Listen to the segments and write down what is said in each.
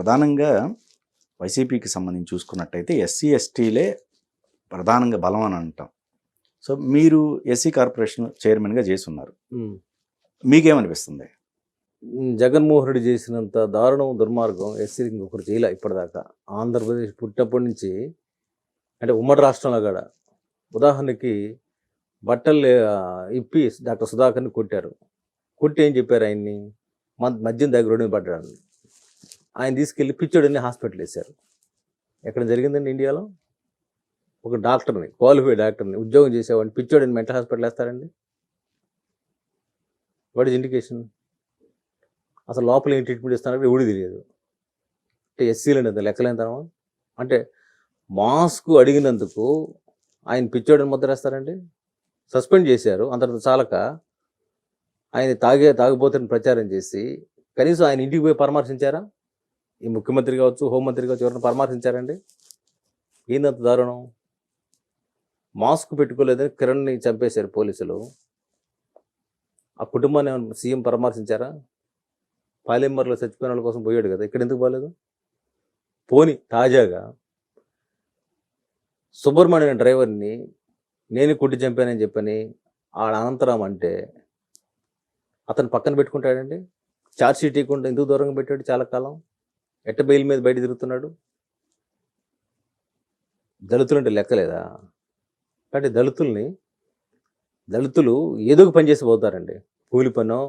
ప్రధానంగా వైసీపీకి సంబంధించి చూసుకున్నట్టయితే ఎస్సీ ఎస్టీలే ప్రధానంగా బలం అని అంటాం. సో మీరు ఎస్సీ కార్పొరేషన్ చైర్మన్గా చేస్తున్నారు, మీకేమనిపిస్తుంది? జగన్మోహన్ రెడ్డి చేసినంత దారుణం దుర్మార్గం ఎస్సీకి ఇంకొకరు చేయలే ఇప్పటిదాకా. ఆంధ్రప్రదేశ్ పుట్టినప్పటి నుంచి, అంటే ఉమ్మడి రాష్ట్రంలో కూడా. ఉదాహరణకి బట్టలు ఇప్పి డాక్టర్ సుధాకర్ని కొట్టారు. కొట్టి ఏం చెప్పారు ఆయన్ని? మద్యం దగ్గర రోడ్డు మీద పడ్డాడు. ఆయన తీసుకెళ్ళి పిచ్చోడిని హాస్పిటల్ వేశారు. ఎక్కడ జరిగిందండి ఇండియాలో? ఒక డాక్టర్ని, క్వాలిఫైడ్ డాక్టర్ని, ఉద్యోగం చేసేవాడిని పిచ్చోడిని మెంటల్ హాస్పిటల్ వేస్తారండి? What is indication? అసలు లోపల ఏం ట్రీట్మెంట్ ఇస్తారంటే ఎవడీ తెలియదు. అంటే ఎస్సీలు అనేది లెక్కలేంతనమా? అంటే మాస్క్ అడిగినందుకు ఆయన పిచ్చోడిని ముద్రేస్తారండి? సస్పెండ్ చేశారు. అంతటి చాలక ఆయన తాగిపోతున్న ప్రచారం చేసి కనీసం ఆయన ఇంటికి పోయి పరామర్శించారా? ఈ ముఖ్యమంత్రి కావచ్చు, హోంమంత్రి కావచ్చు, ఎవరైనా పరామర్శించారండి? ఏందంత దారుణం? మాస్క్ పెట్టుకోలేదని కిరణ్ని చంపేశారు పోలీసులు. ఆ కుటుంబాన్ని సీఎం పరామర్శించారా? పాలెమ్మర్లో చచ్చిపోయిన వాళ్ళ కోసం పోయాడు కదా, ఇక్కడ ఎందుకు పోలేదు? పోని తాజాగా సుబ్రహ్మణ్యం డ్రైవర్ని నేను కొట్టి చంపానని చెప్పని ఆడ అనంతరం అంటే అతను పక్కన పెట్టుకుంటాడండి? ఛార్జ్షీట్ ఇవ్వకుండా ఎందుకు దూరంగా పెట్టాడు చాలా కాలం? ఎట్ట బెయిల్ మీద బయట తిరుగుతున్నాడు? దళితులు అంటే లెక్కలేదా? కాబట్టి దళితులు ఏదో ఒక పని చేసి పోతారండి. కూలి పనో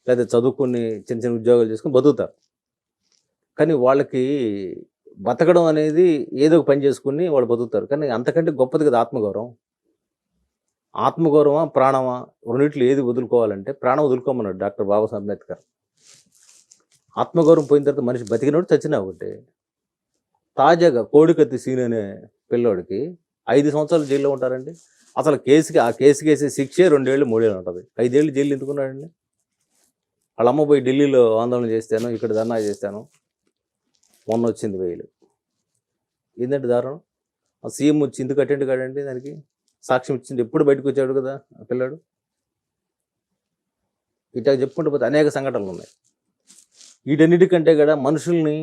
లేదా చదువుకుని చిన్న చిన్న ఉద్యోగాలు చేసుకుని బతుకుతారు. కానీ వాళ్ళకి బతకడం అనేది ఏదో ఒక పని చేసుకుని వాళ్ళు బతుకుతారు. కానీ అంతకంటే గొప్పది కదా ఆత్మగౌరవం. ఆత్మగౌరవమా ప్రాణమా? రెండిట్లో ఏది వదులుకోవాలంటే ప్రాణం వదులుకోమన్నాడు డాక్టర్ బాబాసాహెబ్ అంబేద్కర్. ఆత్మగౌరవం పోయిన తర్వాత మనిషి బతికినోడు చచ్చినా ఒకటి. తాజాగా కోడికత్తి సీన్ అనే పిల్లోడికి 5 సంవత్సరాలు జైల్లో ఉంటారండి. అసలు ఆ కేసుకి వేసే శిక్షే 2 ఏళ్ళు 3 ఏళ్ళు ఉంటుంది. 5 ఏళ్ళు జైలు ఎందుకున్నాడండి? వాళ్ళ అమ్మ పోయి ఢిల్లీలో ఆందోళన చేస్తాను, ఇక్కడ ధర్నా చేస్తాను, మొన్న వచ్చింది బెయిల్. ఏంటంటే దారుణం. ఆ సీఎం వచ్చి ఎందుకు అటెండ్ కాడండి దానికి? సాక్ష్యం ఇచ్చింది ఎప్పుడు బయటకు వచ్చాడు కదా ఆ పిల్లాడు. ఇట్లా చెప్పుకుంటూ పోతే అనేక సంఘటనలు ఉన్నాయి. వీటన్నిటికంటే కూడా మనుషుల్ని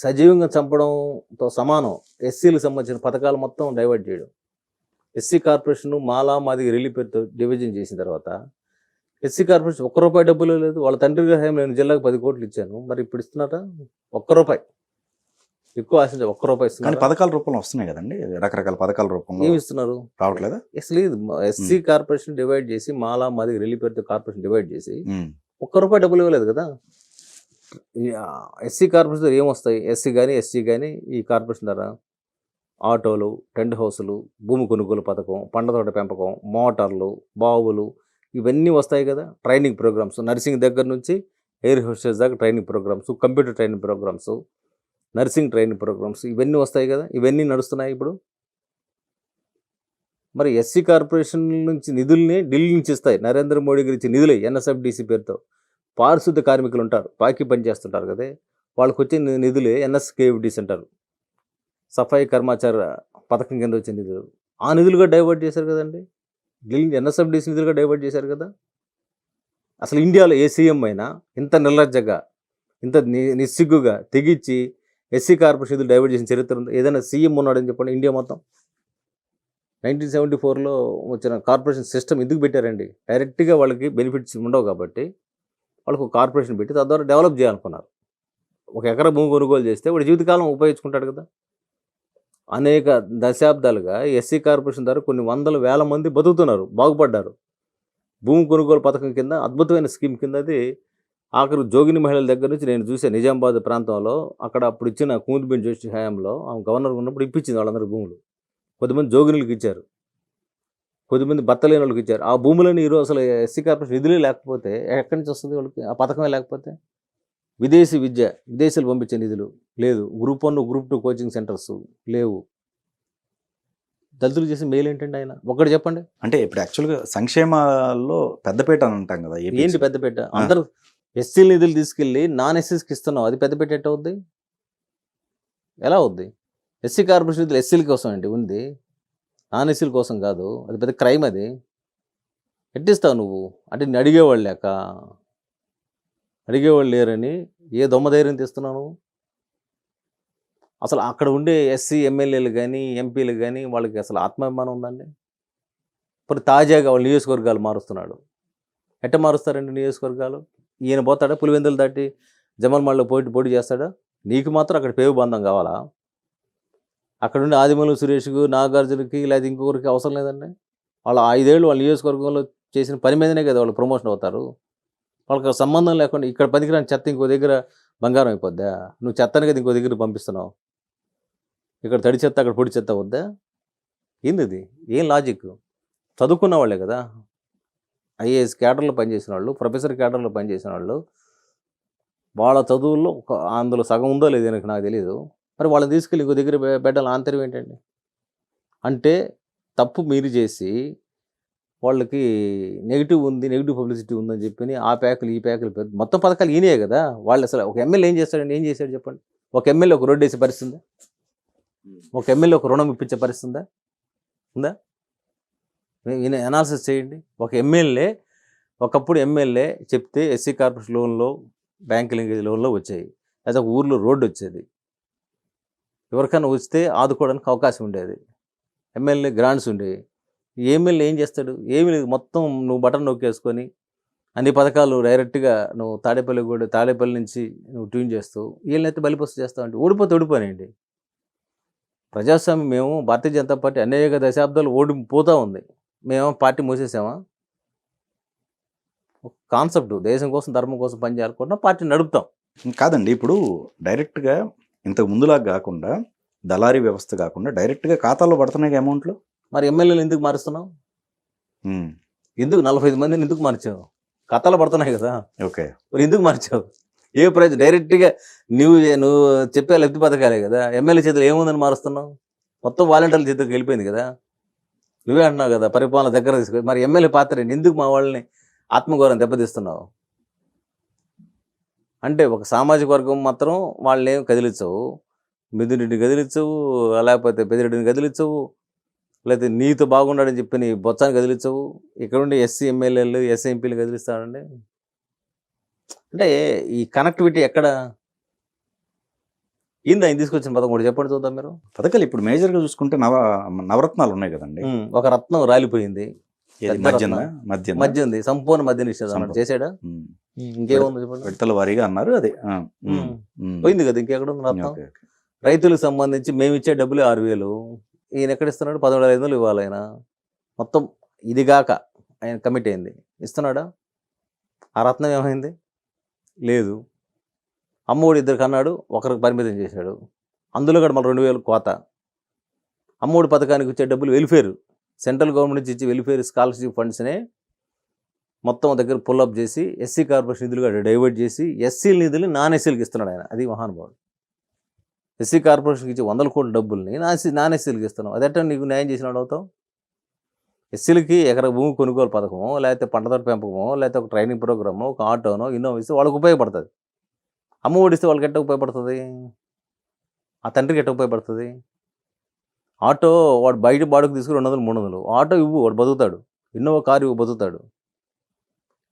సజీవంగా చంపడంతో సమానం ఎస్సీలకు సంబంధించిన పథకాలు మొత్తం డైవర్ట్ చేయడం. ఎస్సీ కార్పొరేషన్ మాలా మాదిగ రిలీఫ్ పేరుతో డివిజన్ చేసిన తర్వాత ఎస్సీ కార్పొరేషన్ ₹1 డబ్బులు లేదు. వాళ్ళ తండ్రి గారి నేను జిల్లాకు 10 కోట్లు ఇచ్చాను, మరి ఇప్పుడు ఇస్తున్నారా? ₹1 ఎక్కువ ఆశించారు. ₹1 ఇస్తున్నారు. పథకాల రూపంలో వస్తున్నాయి కదండి, రకరకాల పథకాల రూపంలో. ఏమి ఇస్తున్నారు? రావట్లేదా? అసలు ఎస్సీ కార్పొరేషన్ డివైడ్ చేసి మాలా మాదిగ రిలీఫ్ పేరుతో కార్పొరేషన్ డివైడ్ చేసి ₹1 డబ్బులు ఇవ్వలేదు కదా. ఎస్సీ కార్పొరేషన్ ఏమొస్తాయి? ఎస్సీ కానీ ఎస్టీ కానీ ఈ కార్పొరేషన్ ద్వారా ఆటోలు, టెంట్ హౌసులు, భూమి కొనుగోలు పథకం, పండ్ల పెంపకం, మోటార్లు, బావులు, ఇవన్నీ వస్తాయి కదా. ట్రైనింగ్ ప్రోగ్రామ్స్, నర్సింగ్ దగ్గర నుంచి ఎయిర్ హోస్టెస్ దాకా training programs, computer training programs, nursing training programs, ఇవన్నీ వస్తాయి కదా. ఇవన్నీ నడుస్తున్నాయి ఇప్పుడు. మరి ఎస్సీ కార్పొరేషన్ నుంచి నిధుల్ని ఢిల్లీ నుంచి ఇస్తాయి. నరేంద్ర మోడీ గురించి నిధులే ఎన్ఎస్ఎఫ్డిసి పేరుతో. పారిశుద్ధ కార్మికులు ఉంటారు, పాకి పని చేస్తుంటారు కదా, వాళ్ళకి వచ్చే నిధులే ఎన్ఎస్కేఎఫ్డిసి అంటారు, సఫాయి కర్మచార పథకం కింద వచ్చే నిధులు. ఆ నిధులుగా డైవర్ట్ చేశారు కదండి. ఢిల్లీ ఎన్ఎస్ఎఫ్డిసి నిధులుగా డైవర్ట్ చేశారు కదా. అసలు ఇండియాలో ఏ సీఎం అయినా ఇంత నిర్లజ్జగా, ఇంత నిస్సిగ్గుగా తెగించి ఎస్సీ కార్పొరేషన్ నిధులు డైవర్ట్ చేసిన చరిత్ర ఉంది? ఏదైనా సీఎం ఉన్నాడని చెప్పండి ఇండియా మొత్తం. 1974లో వచ్చిన కార్పొరేషన్ సిస్టమ్ ఎందుకు పెట్టారండి? డైరెక్ట్గా వాళ్ళకి బెనిఫిట్స్ ఉండవు కాబట్టి వాళ్ళకు ఒక కార్పొరేషన్ పెట్టి తద్వారా డెవలప్ చేయాలనుకున్నారు. 1 ఎకరా భూమి కొనుగోలు చేస్తే వాడి జీవితకాలం ఉపయోగించుకుంటాడు కదా. అనేక దశాబ్దాలుగా ఎస్సీ కార్పొరేషన్ ద్వారా కొన్ని వందల వేల మంది బతుకుతున్నారు, బాగుపడ్డారు. భూమి కొనుగోలు పథకం కింద అద్భుతమైన స్కీమ్ కింద అది. ఆఖరు జోగిని మహిళల దగ్గర నుంచి నేను చూసాను. నిజామాబాద్ ప్రాంతంలో అక్కడ అప్పుడు ఇచ్చిన కూనిబెన్ జోషి హయాంలో ఆమె గవర్నర్ ఉన్నప్పుడు ఇప్పించింది వాళ్ళందరూ భూములు. కొద్దిమంది జోగినులకు ఇచ్చారు, కొద్దిమంది భర్తలేని వాళ్ళకి ఇచ్చారు. ఆ భూములని ఈరోజు అసలు ఎస్సీ కార్పొరేషన్ నిధులే లేకపోతే ఎక్కడి నుంచి వస్తుంది వాళ్ళకి? ఆ పథకమే లేకపోతే. విదేశీ విద్య, విదేశాలు పంపించే నిధులు లేదు. గ్రూప్ 1 గ్రూప్ 2 కోచింగ్ సెంటర్స్ లేవు. దళితులు చేసే మేలు ఏంటండి ఆయన? ఒక్కటి చెప్పండి. అంటే ఇప్పుడు యాక్చువల్గా సంక్షేమాల్లో పెద్దపేట అని అంటాం కదా. ఏంటి పెద్దపేట? అందరూ ఎస్సీ నిధులు తీసుకెళ్ళి నాన్ ఎస్సీస్కి ఇస్తున్నావు, అది పెద్దపేట ఎట్ట అవుద్ది? ఎలా అవుద్ది? ఎస్సీ కార్పొరేషన్ నిధులు ఎస్సీల కోసం అండి ఉంది, నాన్ ఎస్సీల కోసం కాదు. అది పెద్ద క్రైమ్. అది ఎట్టిస్తావు నువ్వు? అంటే నేను అడిగేవాళ్ళు లేక, అడిగేవాళ్ళు లేరని ఏ దొమ్మ ధైర్యం తీస్తున్నావు? అసలు అక్కడ ఉండే ఎస్సీ ఎమ్మెల్యేలు కానీ ఎంపీలు కానీ వాళ్ళకి అసలు ఆత్మాభిమానం ఉందండి? ఇప్పుడు తాజాగా వాళ్ళ నియోజకవర్గాలు మారుస్తున్నాడు. ఎట్ట మారుస్తారండి నియోజకవర్గాలు? ఈయన పోతాడా పులివెందులు దాటి జమల్మడిలో పోటీ చేస్తాడా? నీకు మాత్రం అక్కడ పేరు బంధం కావాలా? అక్కడ ఉండే ఆదిమూలపు సురేష్కు, నాగార్జునకి లేదా ఇంకొకరికి అవసరం లేదండి. వాళ్ళ 5 ఏళ్ళు వాళ్ళ నియోజకవర్గంలో చేసిన పని మీదనే కదా వాళ్ళు ప్రమోషన్ అవుతారు. వాళ్ళకి సంబంధం లేకుండా ఇక్కడ పనికిరాని చెత్త ఇంకో దగ్గర బంగారం అయిపోద్దా? నువ్వు చెత్తని కదా ఇంకో దగ్గర పంపిస్తున్నావు. ఇక్కడ తడి చెత్త అక్కడ పొడి చెత్త వద్దా? ఏంది ఇది? ఏం లాజిక్? చదువుకున్న వాళ్ళే కదా, ఐఏఎస్ క్యాడర్లో పనిచేసిన వాళ్ళు, ప్రొఫెసర్ క్యాడర్లో పనిచేసిన వాళ్ళు, వాళ్ళ చదువుల్లో అందులో సగం ఉందో లేదో నాకు తెలియదు. మరి వాళ్ళని తీసుకెళ్ళి ఇంకో దగ్గర పెట్టాలి ఆంతర్యం ఏంటండి? అంటే తప్పు మీరు చేసి వాళ్ళకి నెగిటివ్ ఉంది, నెగిటివ్ పబ్లిసిటీ ఉందని చెప్పి ఆ ప్యాకులు ఈ ప్యాకులు మొత్తం పథకాలు ఈయనే కదా. వాళ్ళు అసలు ఒక ఎమ్మెల్యే ఏం చేస్తాడండి? ఏం చేశాడు చెప్పండి? ఒక ఎమ్మెల్యే ఒక రోడ్డు వేసే పరిస్థితి ఉందా? ఒక ఎమ్మెల్యే ఒక రుణం ఇప్పించే పరిస్థితి ఉందా? ఈయన అనాలిసిస్ చేయండి. ఒక ఎమ్మెల్యే ఒకప్పుడు ఎమ్మెల్యే చెప్తే ఎస్సీ కార్పొరేషన్ లోన్లో, బ్యాంక్ లింకేజ్ లోన్లో వచ్చాయి, లేదా ఒక ఊర్లో రోడ్డు వచ్చేది, ఎవరికైనా వస్తే ఆదుకోవడానికి అవకాశం ఉండేది, ఎమ్మెల్యే గ్రాంట్స్ ఉండేవి. ఈ ఎమ్మెల్యే ఏం చేస్తాడు? ఏమి లేదు, మొత్తం నువ్వు బటన్ నొక్కేసుకొని అన్ని పథకాలు డైరెక్ట్గా నువ్వు తాడేపల్లి నుంచి నువ్వు ట్యూన్ చేస్తూ వీళ్ళనైతే బలిపస్తు చేస్తావు అంటే ఓడిపోయానండి. ప్రజాస్వామ్యం మేము భారతీయ జనతా పార్టీ అనేక దశాబ్దాలు ఓడిపోతూ ఉంది. మేము పార్టీ మూసేసామా? కాన్సెప్ట్ దేశం కోసం ధర్మం కోసం పనిచేయాలనుకుంటున్నా, పార్టీ నడుపుతాం. కాదండి, ఇప్పుడు డైరెక్ట్గా ఇంతకు ముందులాగా కాకుండా దళారీ వ్యవస్థ కాకుండా డైరెక్ట్గా ఖాతాలో పడుతున్నాయి అమౌంట్లు. మరి ఎమ్మెల్యేలు ఎందుకు మారుస్తున్నావు? ఎందుకు 45 మందిని ఎందుకు మార్చావు? ఖాతాలో పడుతున్నాయి కదా. ఓకే, మరి ఎందుకు మార్చావు? ఏ ప్రైజ్ డైరెక్ట్గా నువ్వు చెప్పే లబ్ధి పథకాలే కదా. ఎమ్మెల్యే చేతులు ఏముందని మారుస్తున్నావు? మొత్తం వాలంటీర్ల చేతులకు వెళ్ళిపోయింది కదా. నువ్వే అంటున్నావు కదా పరిపాలన దగ్గర తీసుకు. మరి ఎమ్మెల్యే పాత్ర ఎందుకు మా వాళ్ళని ఆత్మగౌరవం దెబ్బతీస్తున్నావు? అంటే ఒక సామాజిక వర్గం మాత్రం వాళ్ళని ఏం కదిలించవు, మిథునుడిని కదిలించవు, లేకపోతే పెదిరెడ్డిని కదిలించవు, లేకపోతే నీతో బాగున్నాడని చెప్పి నీ బొత్సాన్ని కదిలించవు. ఇక్కడ ఉండి ఎస్సీ ఎమ్మెల్యేలు ఎస్సీ ఎంపీలు కదిలిస్తాడండి. అంటే ఈ కనెక్టివిటీ ఎక్కడ ఏంది? ఆయన తీసుకొచ్చిన పథకం కూడా చెప్పండి చూద్దాం మీరు. పథకాలు ఇప్పుడు మేజర్గా చూసుకుంటే నవరత్నాలు ఉన్నాయి కదండి. ఒక రత్నం రాలిపోయింది, మద్యంది, సంపూర్ణ మద్య నిషేధం అన్నాడు, చేసాడా? ఇంకేముంది చెప్పండి? విడతల వారీగా అన్నారు, అదే పోయింది కదా. ఇంకెక్కడ ఉంది రత్నం? రైతులకు సంబంధించి మేము ఇచ్చే డబ్బులు 6,000, ఈయన ఎక్కడ ఇస్తున్నాడు? 17,500 ఇవ్వాలి ఆయన. మొత్తం ఇదిగాక ఆయన కమిట్ అయింది, ఇస్తున్నాడా? ఆ రత్నం ఏమైంది? లేదు. అమ్మఒడి 2 కన్నాడు, ఒకరికి పరిమితం చేశాడు, అందులో కూడా మళ్ళీ 2,000 కోత. అమ్మఒడి పథకానికి వచ్చే డబ్బులు వెల్ఫేర్, సెంట్రల్ గవర్నమెంట్ నుంచి ఇచ్చే వెల్ఫేర్ స్కాలర్షిప్ ఫండ్స్నే మొత్తం దగ్గర పుల్అప్ చేసి ఎస్సీ కార్పొరేషన్ నిధులుగా డైవర్ట్ చేసి ఎస్సీల నిధులు నాన్ ఎస్సీలకు ఇస్తున్నాడు ఆయన. అది మహానుభావుడు. ఎస్సీ కార్పొరేషన్కి ఇచ్చే 100 కోట్ల డబ్బుల్ని నాన్ ఎస్సీలకు ఇస్తున్నావు. అదెట్టా నీకు న్యాయం చేసినాడు అవుతావు? ఎస్సీలకి ఎకరా భూమి కొనుగోలు పథకమో, లేకపోతే పంట తోట పెంపకమో, లేకపోతే ఒక ట్రైనింగ్ ప్రోగ్రామో, ఒక ఆటోనో ఇన్నోవా ఇస్తే వాళ్ళకి ఉపయోగపడుతుంది. అమ్మ ఓడిస్తే వాళ్ళకి ఎట్ట ఉపయోగపడుతుంది? ఆ తండ్రికి ఎట్ట ఉపయోగపడుతుంది? ఆటో వాడు బయట బాడుకు తీసుకుని 200, 300 ఆటో ఇవ్వు, వాడు బతుకుతాడు. ఇన్నోవా కారు ఇవ్వు, బతుకుతాడు.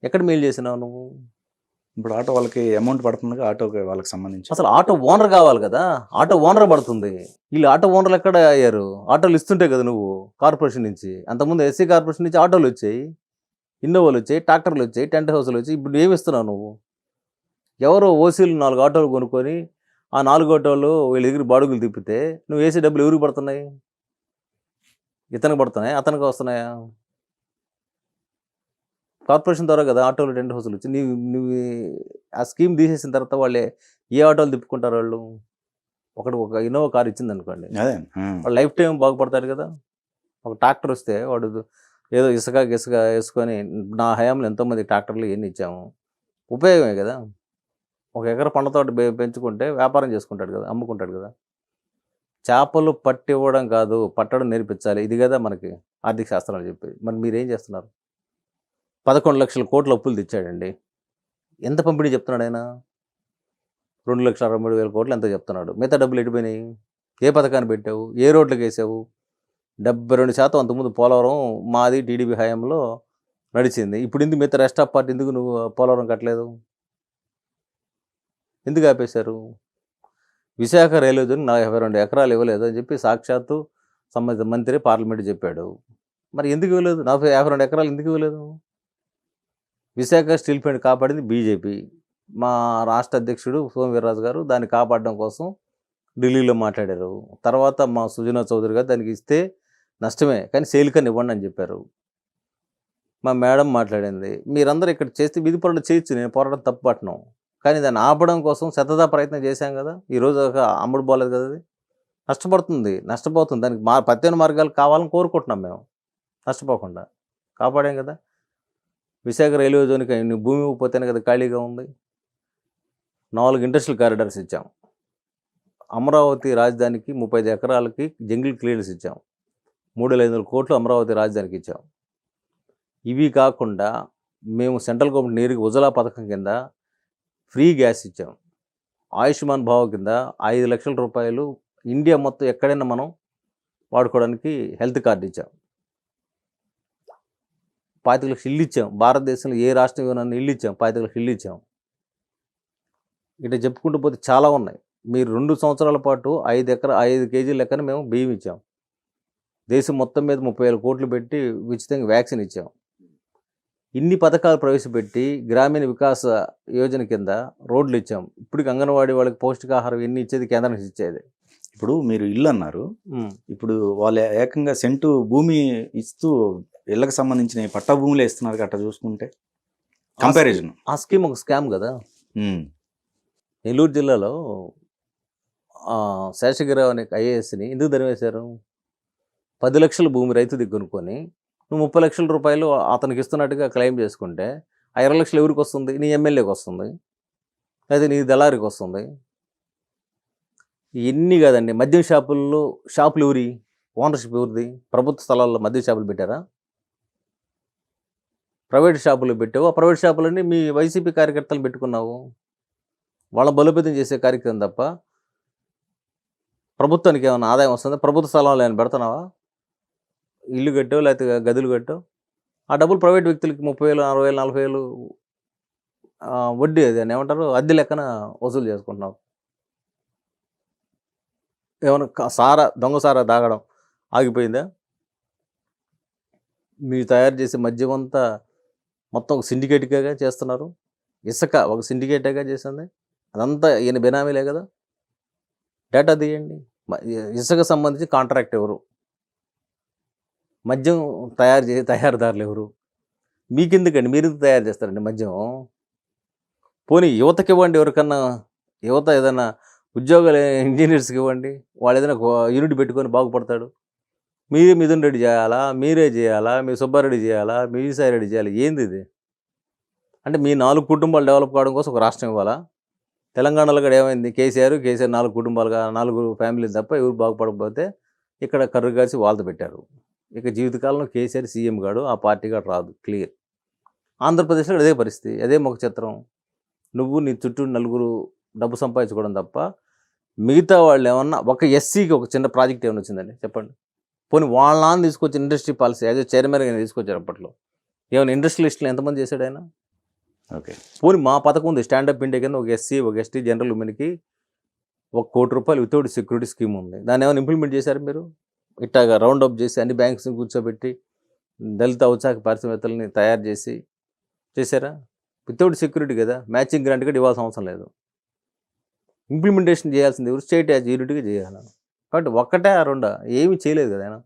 ఎక్కడ మేలు చేసినావు నువ్వు? ఇప్పుడు ఆటో వాళ్ళకి అమౌంట్ పడుతుంది, ఆటో వాళ్ళకి సంబంధించి అసలు ఆటో ఓనర్ కావాలి కదా. ఆటో ఓనర్ పడుతుంది. వీళ్ళు ఆటో ఓనర్లు ఎక్కడ అయ్యారు? ఆటోలు ఇస్తుంటే కదా నువ్వు కార్పొరేషన్ నుంచి. అంతకుముందు ఎస్సీ కార్పొరేషన్ నుంచి ఆటోలు వచ్చాయి, ఇన్నోవాలు వచ్చాయి, ట్రాక్టర్లు వచ్చాయి, టెంట్ హౌస్లు వచ్చాయి. ఇప్పుడు ఏమి ఇస్తున్నావు నువ్వు? ఎవరో ఓసీలు 4 ఆటోలు కొనుక్కొని ఆ 4 ఆటోలు వీళ్ళ దగ్గర బాడుగులు తిప్పితే నువ్వు వేసే డబ్బులు ఎవరికి పడుతున్నాయి? ఇతనికి పడుతున్నాయి, అతనికి వస్తున్నాయా? కార్పొరేషన్ ద్వారా కదా ఆటోలు, టెంట్ హౌస్లు వచ్చి నువ్వు ఆ స్కీమ్ తీసేసిన తర్వాత వాళ్ళే ఏ ఆటోలు తిప్పుకుంటారు? వాళ్ళు ఒక ఇన్నోవా కార్ ఇచ్చింది అనుకోండి, వాళ్ళు లైఫ్ టైం బాగుపడతారు కదా. ఒక ట్రాక్టర్ వస్తే వాడు ఏదో ఇసుక వేసుకొని, నా హయాంలో ఎంతోమంది ట్రాక్టర్లు ఎన్ని ఇచ్చాము, ఉపయోగమే కదా. ఒక ఎకర పండ్ల తోట పెంచుకుంటే వ్యాపారం చేసుకుంటాడు కదా, అమ్ముకుంటాడు కదా. చేపలు పట్టివ్వడం కాదు, పట్టడం నేర్పించాలి. ఇది కదా మనకి ఆర్థిక శాస్త్రాలు చెప్పేది. మరి మీరేం చేస్తున్నారు? 11 లక్షల కోట్ల అప్పులు తెచ్చాడండి. ఎంత పంపిణీ చెప్తున్నాడు ఆయన? 2,63,000 కోట్లు ఎంత చెప్తున్నాడు. మిగతా డబ్బులు ఎడిపోయినాయి? ఏ పథకాన్ని పెట్టావు? ఏ రోడ్లకు వేసావు? 72% అంతకుముందు పోలవరం మాది టీడీపీ హయాంలో నడిచింది. ఇప్పుడు ఎందుకు మిగతా రెస్ట్ ఆఫ్ పార్టీ ఎందుకు నువ్వు పోలవరం కట్టలేదు? ఎందుకు ఆపేశారు? విశాఖ రైల్వే జోన్ 52 ఎకరాలు ఇవ్వలేదు అని చెప్పి సాక్షాత్తు సంబంధిత మంత్రి పార్లమెంట్ చెప్పాడు. మరి ఎందుకు ఇవ్వలేదు? 52 ఎకరాలు ఎందుకు ఇవ్వలేదు? విశాఖ స్టీల్ ప్లాంట్ కాపాడింది బీజేపీ. మా రాష్ట్ర అధ్యక్షుడు సోము వీర్రాజు గారు దాన్ని కాపాడడం కోసం ఢిల్లీలో మాట్లాడారు. తర్వాత మా సుజనా చౌదరి గారు దానికి ఇస్తే నష్టమే కానీ సేల్కని ఇవ్వండి అని చెప్పారు. మా మేడం మాట్లాడింది. మీరందరూ ఇక్కడ చేస్తే విధి పోరాటం చేయొచ్చు, నేను పోరాటం తప్పు పట్టను, కానీ దాన్ని ఆపడం కోసం శతదా ప్రయత్నం చేశాం కదా. ఈరోజు అమ్ముడు పోలేదు కదా, అది నష్టపోతుంది. దానికి ప్రత్యామ్నాయ మార్గాలు కావాలని కోరుకుంటున్నాం మేము, నష్టపోకుండా కాపాడాం కదా. విశాఖ రైల్వే జోన్కి భూమి ఇవ్వకపోతేనే కదా ఖాళీగా ఉంది. 4 ఇండస్ట్రియల్ కారిడార్స్ ఇచ్చాం. అమరావతి రాజధానికి 35 ఎకరాలకి జంగిల్ క్లియరెన్స్ ఇచ్చాం. 3,500 కోట్లు అమరావతి రాజధానికి ఇచ్చాం. ఇవి కాకుండా మేము సెంట్రల్ గవర్నమెంట్ నేరుగా ఉజలా పథకం కింద ఫ్రీ గ్యాస్ ఇచ్చాం. ఆయుష్మాన్ భావ కింద 5 లక్షల రూపాయలు ఇండియా మొత్తం ఎక్కడైనా మనం వాడుకోవడానికి హెల్త్ కార్డు ఇచ్చాం. 25 లక్షలు ఇల్లు ఇచ్చాం. భారతదేశంలో ఏ రాష్ట్రం ఇవ్వనన్న ఇల్లు ఇచ్చాం. 25 లక్షలు ఇల్లు ఇచ్చాం. ఇట్లా చెప్పుకుంటూ పోతే చాలా ఉన్నాయి. మీరు 2 సంవత్సరాల పాటు 5 కేజీల లెక్కన మేము బియ్యం ఇచ్చాం. దేశం మొత్తం మీద 30,000 కోట్లు పెట్టి ఉచితంగా వ్యాక్సిన్ ఇచ్చాం. ఇన్ని పథకాలు ప్రవేశపెట్టి గ్రామీణ వికాస యోజన కింద రోడ్లు ఇచ్చాం. ఇప్పటికి అంగన్వాడీ వాళ్ళకి పౌష్టికాహారం ఎన్ని ఇచ్చేది కేంద్రం ఇచ్చేది. ఇప్పుడు మీరు ఇల్లు అన్నారు, ఇప్పుడు వాళ్ళు ఏకంగా సెంటు భూమి ఇస్తూ ఇళ్ళకి సంబంధించిన పట్టా భూములే ఇస్తున్నారు అట్లా చూసుకుంటే కంపారిజన్. ఆ స్కీమ్ ఒక స్కామ్ కదా. నెల్లూరు జిల్లాలో శేషగిరిరావు అనే ఐఏఎస్ని ఎందుకు ధరివేశారు? 10 లక్షల భూమి రైతు దగ్గర కొనుక్కొని నువ్వు 30 లక్షల రూపాయలు అతనికి ఇస్తున్నట్టుగా క్లెయిమ్ చేసుకుంటే ఆ 20 లక్షలు ఎవరికి వస్తుంది? నీ ఎమ్మెల్యేకి వస్తుంది, లేదా నీ దళారికి వస్తుంది. ఇవన్నీ కాదండి. మద్యం షాపులు ఎవరి ఓనర్షిప్ ఎవరిది? ప్రభుత్వ స్థలాల్లో మద్యం షాపులు పెట్టారా? ప్రైవేట్ షాపులు పెట్టావు. ఆ ప్రైవేట్ షాపులన్నీ మీ వైసీపీ కార్యకర్తలు పెట్టుకున్నావు. వాళ్ళ బలోపేతం చేసే కార్యక్రమం తప్ప ప్రభుత్వానికి ఏమైనా ఆదాయం వస్తుందా? ప్రభుత్వ స్థలంలో ఏమైనా పెడుతున్నావా? ఇల్లు కట్టావు లేకపోతే గదులు కట్టావు, ఆ డబ్బులు ప్రైవేట్ వ్యక్తులకి 30,000, 60,000, 40,000 వడ్డీ, అది అని ఏమంటారు, అద్దె లెక్కన వసూలు చేసుకుంటున్నావు. ఏమైనా దొంగ సారా తాగడం ఆగిపోయిందా? మీరు తయారు చేసే మద్యం అంతా మొత్తం ఒక సిండికేట్గా చేస్తున్నారు. ఇసుక ఒక సిండికేట్గా చేసింది, అదంతా ఈయన బెనామీలే కదా. డేటా తీయండి. ఇసుక సంబంధించి కాంట్రాక్ట్ ఎవరు? మద్యం తయారుదారులు ఎవరు? మీకెందుకండి? మీరు తయారు చేస్తారండి మద్యం? పోనీ యువతకి ఇవ్వండి, ఎవరికన్నా యువత ఏదైనా ఉద్యోగాలు ఇంజనీర్స్కి ఇవ్వండి, వాళ్ళు ఏదైనా యూనిట్ పెట్టుకొని బాగుపడతాడు. మీరే మిథున్ రెడ్డి చేయాలా, మీరే చేయాలా, మీ సుబ్బారెడ్డి చేయాలా, మీ విజయసాయి రెడ్డి చేయాలి? ఏంది ఇది? అంటే మీ 4 కుటుంబాలు డెవలప్ కావడం కోసం ఒక రాష్ట్రం ఇవ్వాలా? తెలంగాణలో కూడా ఏమైంది? కేసీఆర్ 4 కుటుంబాలుగా 4 ఫ్యామిలీలు తప్ప ఎవరు బాగుపడకపోతే ఇక్కడ కర్రు కాసి వాళ్ళతో పెట్టారు. ఇక జీవితకాలంలో కేసీఆర్ సీఎం గాడు, ఆ పార్టీ గాడు రాదు, క్లియర్. ఆంధ్రప్రదేశ్లో అదే పరిస్థితి, అదే ముఖ చిత్రం. నువ్వు నీ చుట్టూ 4 డబ్బు సంపాదించుకోవడం తప్ప మిగతా వాళ్ళు ఏమన్నా ఒక ఎస్సీకి ఒక చిన్న ప్రాజెక్ట్ ఏమైనా వచ్చిందండి చెప్పండి? పోనీ వాళ్ళ నాన్న తీసుకొచ్చిన ఇండస్ట్రీ పాలసీ యాజ్ ఏ చైర్మన్గా తీసుకొచ్చారు. అప్పట్లో ఏమైనా ఇండస్ట్రియలిస్టులు ఎంతమంది చేశాడు ఆయన? ఓకే. పోనీ మా పథకం ఉంది, స్టాండప్ ఇండియా కింద ఒక ఎస్సీ, ఒక ఎస్టీ, జనరల్ ఉమెన్కి ₹1 కోటి వితౌట్ సెక్యూరిటీ స్కీమ్ ఉంది. దాన్ని ఏమైనా ఇంప్లిమెంట్ చేశారు మీరు? ఇట్లాగా రౌండ్ అప్ చేసి అన్ని బ్యాంక్స్ని కూర్చోబెట్టి దళిత ఔత్సాహిక పారిశ్రామికవేత్తలని తయారు చేశారా? వితౌట్ సెక్యూరిటీ కదా, మ్యాచింగ్ గ్రాంట్ కూడా ఇవ్వాల్సిన అవసరం లేదు. ఇంప్లిమెంటేషన్ చేయాల్సింది ఎవరు? స్టేట్ యాజ్ యూనిట్గా చేయాలి. కాబట్టి ఒక్కటే 2 ఏమీ చేయలేదు కదా ఆయన.